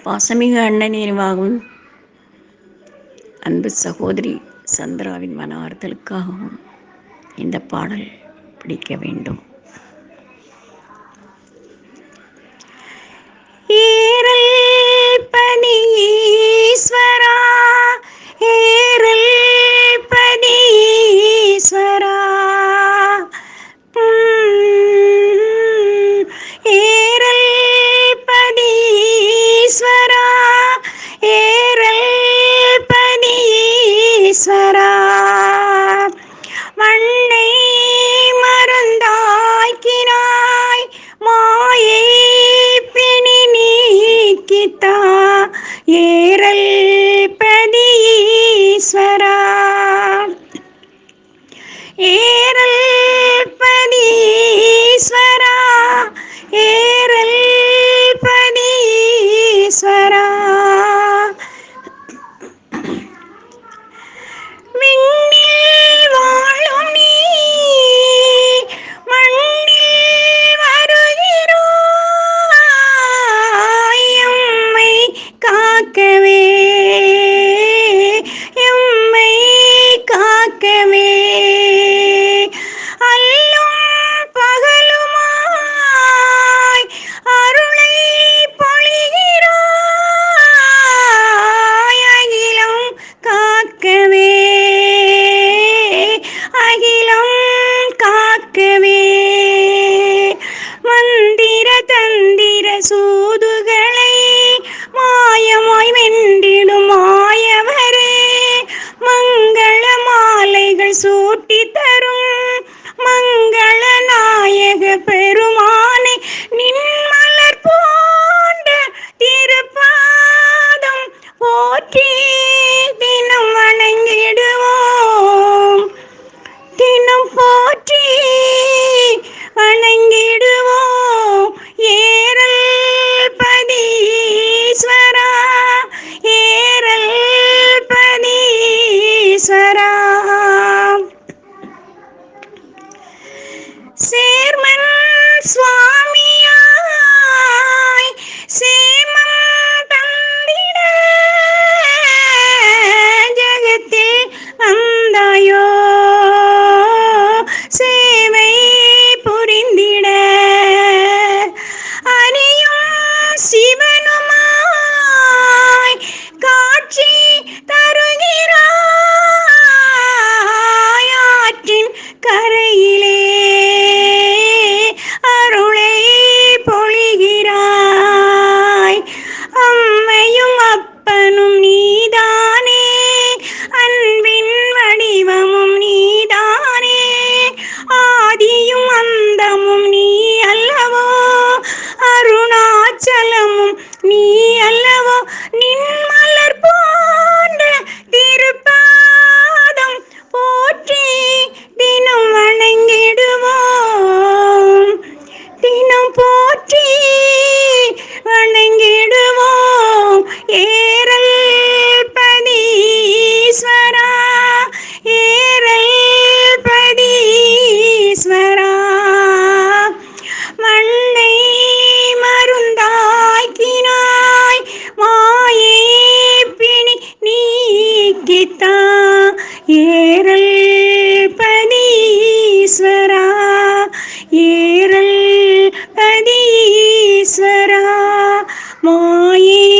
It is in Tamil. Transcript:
பாசமிகு அண்ணன் நினைவாகவும் அன்பு சகோதரி சந்திராவின் மன ஆறுதலுக்காகவும் இந்த பாடல் பிடிக்க வேண்டும். ஏரல் பனீஸ்வரா, ஏரல் பனீஸ்வரா, ஏரல் பனீஸ்வரா, ஏரல் பனீஸ்வரா, மண்ணை மறந்தாக்கினாய், மாயை பிணி நீக்கித்தா, ஏரல் பனீஸ்வரா, ஏரல் பனீஸ்வரா, ஏரல் பனீஸ்வரா, விண்ணில் வாழும் நீ மண்ணில் வருகிறாய், எம்மை காக்கவே, எம்மை காக்கவே, அல்லும் பகலுமாய் அருளை பொழிகிறாய், அகிலம் காக்கவே, அகிலம் காக்கவே, மந்திர தந்திர சூதுகளை மாயமாய் வென்றிடும் மாயவரே, மங்கள மாலைகள் சூட்டி தரும் மங்கள நாயக பெருமானை, நின்மலர் போன்ற திருப்பாதம் போற்றி தினம் வணங்கிடுவோம், தினம் போற்றி வணங்கிடுவோம், ஏரல் பனீஸ்வரா, ஏரல் பனீஸ்வரா, சேர்மன் சுவாமியாய் சேமம் தந்திட ஜகத்தில் வந்தாயோ, சேவை புரிந்திட, அரியும் சிவனுமாய் காட்சி தருகிறாய், ஆற்றின் கரையிலே அருளை பொழிகிறாய், அம்மையும் அப்பனும் நீதானே, அன்பின் வடிவமும் நீதானே, ஆதியும் அந்தமும் நீ அல்லவோ, அருணாச்சலமும் நீ அல்லவோ, நின்மலர் போன்ற திருப்பாதம் போற்றி தினம் வணங்கிடுவோம், தினம் போற்றி வணங்கிடுவோம், ஏரல் பனீஸ்வரா, ஏரல் பனீஸ்வரா, மண்ணை மருந்தாக்கினாய், மாயை பிணி நீக்கித்தா, ஏரல் பனீஸ்வரா, ஏரல் பனீஸ்வரா, மாயை